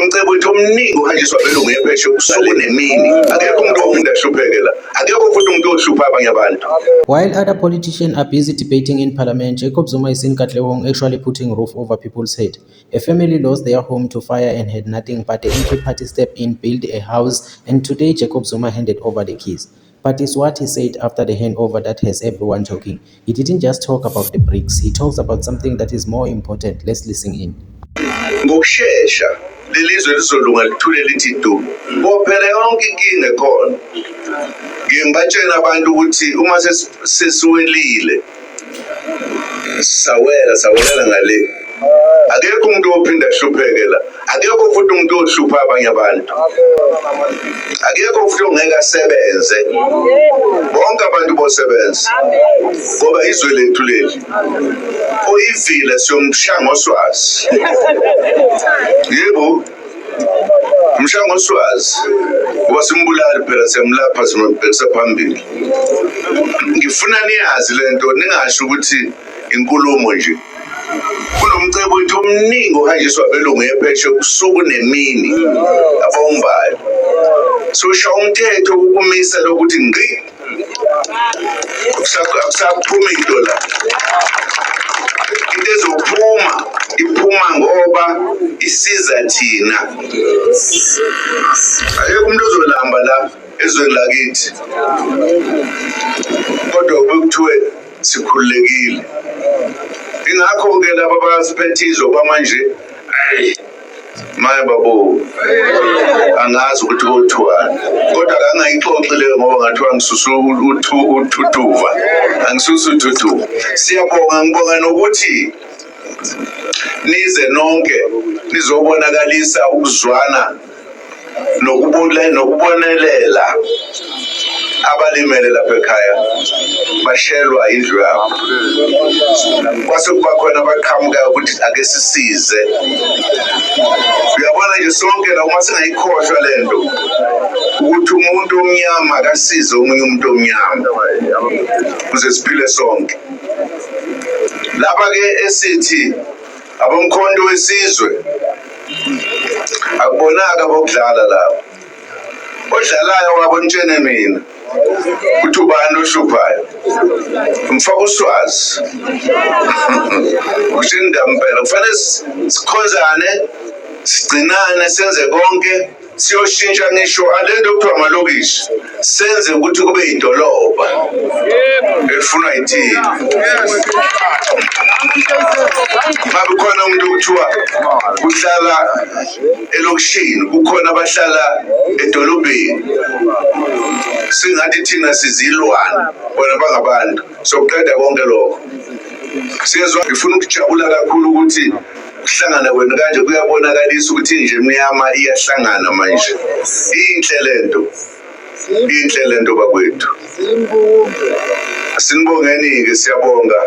kunomcebo wethu omningi ohanjiswa belungu epheshe ubusuku nemini. Akekho umuntu ophinda ahlupheke la. Akekho futhi umuntu ohlupha abanye abantu. While other politicians are busy debating in parliament, Jacob Zuma is in Katlehong actually putting roof over people's head. A family lost their home to fire and had nothing, but the NP party stepped in, built a house, and today Jacob Zuma handed over the keys. But it's what he said after the handover that has everyone talking. He didn't just talk about the bricks, he talks about something that is more important. Let's listen in. Ngokushesha lelizwe lizolunga lithule lithi du. Bophela yonke inkinga ekhona. Ngibatshela abantu ukuthi uma sesiwelile sawelela ngale. Akekho umuntu ophinda ahlupheke la. Akekho futhi umuntu ohlupha abanye abantu. Akekho futhi ongeke asebenze. Bonke abantu bosebenza. Ngoba izwe lethu leli. Oyivile siyomshanga oswazi. Yebo. Mshanga oswazi. Ngoba simbulali phela siyamlapha simbhekisa phambili. Ngifuna niyazi lento ningasho ukuthi inkulumo nje. Kunomcebo wethu omningi ohanjiswa belungu epheshe ubusuku nemini abombayo. Sosha umthetho ukumisa lokuthi ngqi. Akusaphuma into la. Into ezophuma iphuma ngoba isiza thina. Akekho umuntu ozolamba la ezweni lakithi. Kodwa bekuthiwe sikhululekile. Ingakho ke laba abasiphethizo kwamanje maye babo angazi ukuthi kothiwani kodwa akangayixoxile ngoba ngathiwa ngisusu uthutuva angisusu uthutuva. Siyabonga ngibonga nokuthi nize nonke nizobonakalisa ukuzwana nokubonelela abalimele lapha ekhaya bashelwa indlu yabo. Kwase kuba khona abaqhamuka ukuthi ake sisize. Uyabona nje sonke la uma singayikhohlwa lento ukuthi umuntu omnyama akasize omunye umuntu omnyama kuze siphile sonke. Lapha ke esithi abomkhonto wesizwe akubonaka bokudlala lapho. Odlalayo wabonitshene mina ukuthi ubani ohluphayo mfaka uswazi ushindampela kufanele sikhonzane sigcinane senze konke siyoshintsha ngisho alento kuthiwa amalokishi senze ukuthi kube idolobha efunwa yithini. Ngabe khona umuntu kuthiwa uhlala elokishini kukhona abahlala edolobheni. Singathi thina sizilwana bona bangabantu sokuqeda konke lokho. Siyezwa ngifuna ukujabula kakhulu ukuthi ukuhlangana kwenu kanje kuyabonakalisa ukuthi nje emnyama iyahlangana manje. Inhle lento bakwethu. Sinibongeni ke siyabonga.